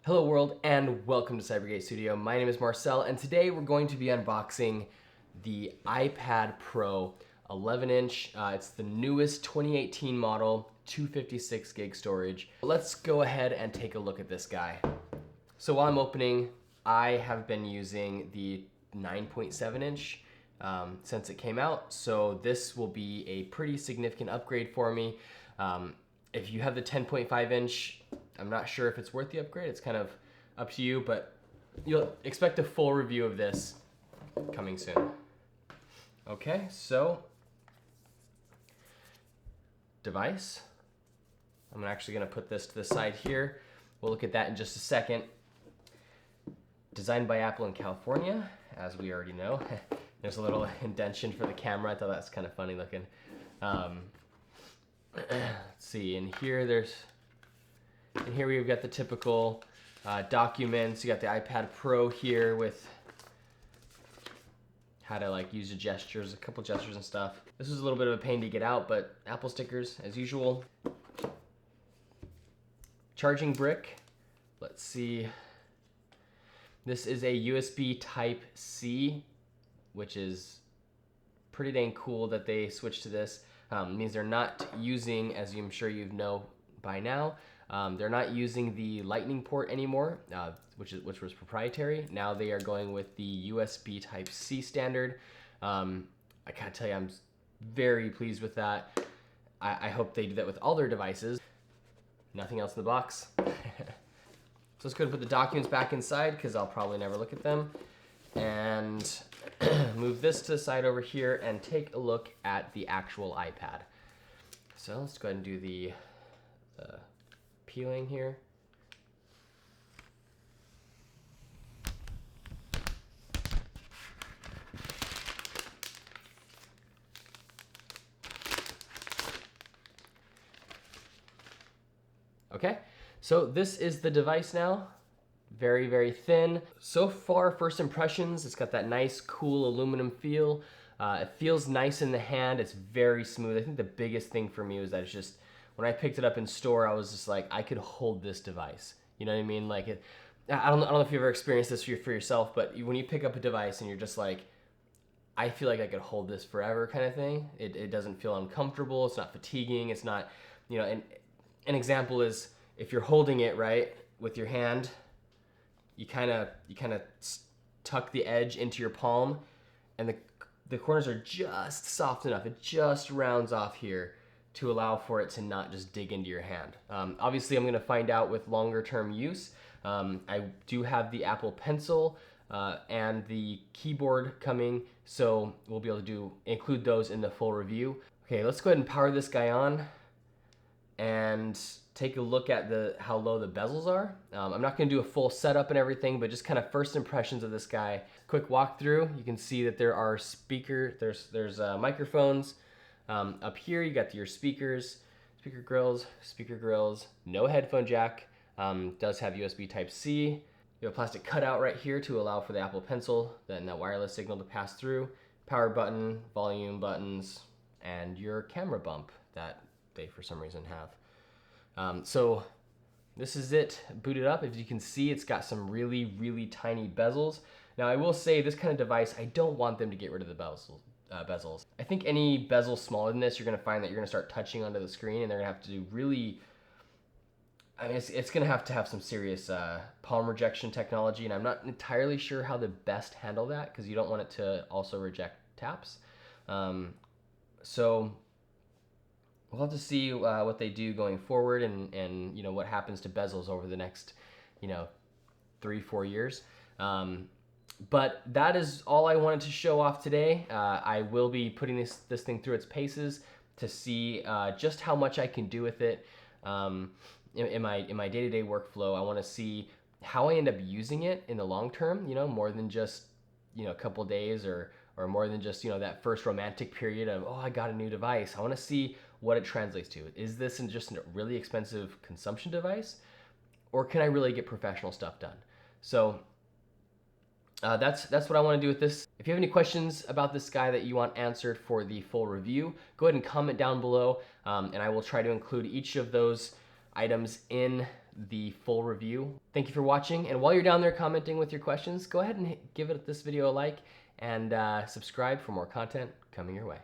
Hello world and welcome to CyberGate Studio. My name is Marcel and today we're going to be unboxing the iPad Pro 11-inch. It's the newest 2018 model, 256 gig storage. Let's go ahead and take a look at this guy. So while I'm opening, I have been using the 9.7 inch since it came out. So this will be a pretty significant upgrade for me. If you have the 10.5 inch, I'm not sure if it's worth the upgrade. It's kind of up to you, but you'll expect a full review of this coming soon. Okay, so device. I'm actually gonna put this to the side here. We'll look at that in just a second. Designed by Apple in California, as we already know. There's a little indentation for the camera. I thought that's kind of funny looking. Let's see, in here we've got the typical documents. You got the iPad Pro here with how to use your gestures, a couple gestures and stuff. This was a little bit of a pain to get out, but Apple stickers as usual. Charging brick. Let's see. This is a USB Type-C, which is pretty dang cool that they switched to this. It means they're not using, as I'm sure you know by now, they're not using the Lightning port anymore, which was proprietary. Now they are going with the USB Type-C standard. I gotta tell you, I'm very pleased with that. I hope they do that with all their devices. Nothing else in the box. So let's go ahead and put the documents back inside because I'll probably never look at them. And move this to the side over here and take a look at the actual iPad. So let's go ahead and do the peeling here. Okay, so this is the device now. Very, very thin. So far, first impressions, it's got that nice, cool aluminum feel. It feels nice in the hand. It's very smooth. I think the biggest thing for me was that it's just, when I picked it up in store, I was just like, I could hold this device. You know what I mean? Like, I don't know if you've ever experienced this for yourself, but when you pick up a device and you're just like, I feel like I could hold this forever kind of thing. It doesn't feel uncomfortable. It's not fatiguing. It's not, you know, and an example is if you're holding it, right, with your hand, you kind of tuck the edge into your palm and the corners are just soft enough. It just rounds off here to allow for it to not just dig into your hand. Obviously, I'm gonna find out with longer term use. I do have the Apple Pencil and the keyboard coming, so we'll be able to include those in the full review. Okay, let's go ahead and power this guy on and take a look at how low the bezels are. I'm not gonna do a full setup and everything, but just kind of first impressions of this guy. Quick walkthrough, you can see that there are there's microphones. Up here, you got your speakers, speaker grills, no headphone jack, does have USB Type-C. You have a plastic cutout right here to allow for the Apple Pencil, then that wireless signal to pass through, power button, volume buttons, and your camera bump that they for some reason have. So this is it booted up. As you can see, it's got some really, really tiny bezels. Now I will say this kind of device, I don't want them to get rid of the bezels. I think any bezel smaller than this, you're gonna find that you're gonna start touching onto the screen and they're gonna have to do really, I mean, it's gonna have to have some serious palm rejection technology, and I'm not entirely sure how to best handle that because you don't want it to also reject taps. So we'll have to see what they do going forward and you know what happens to bezels over the next 3-4 years. But that is all I wanted to show off today. I will be putting this thing through its paces to see just how much I can do with it in my day-to-day workflow. I want to see how I end up using it in the long term. More than just a couple days or more than just that first romantic period of, oh, I got a new device. I want to see what it translates to. Is this just a really expensive consumption device, or can I really get professional stuff done? So that's what I want to do with this. If you have any questions about this guy that you want answered for the full review, go ahead and comment down below, and I will try to include each of those items in the full review. Thank you for watching, and while you're down there commenting with your questions, go ahead and give this video a like and subscribe for more content coming your way.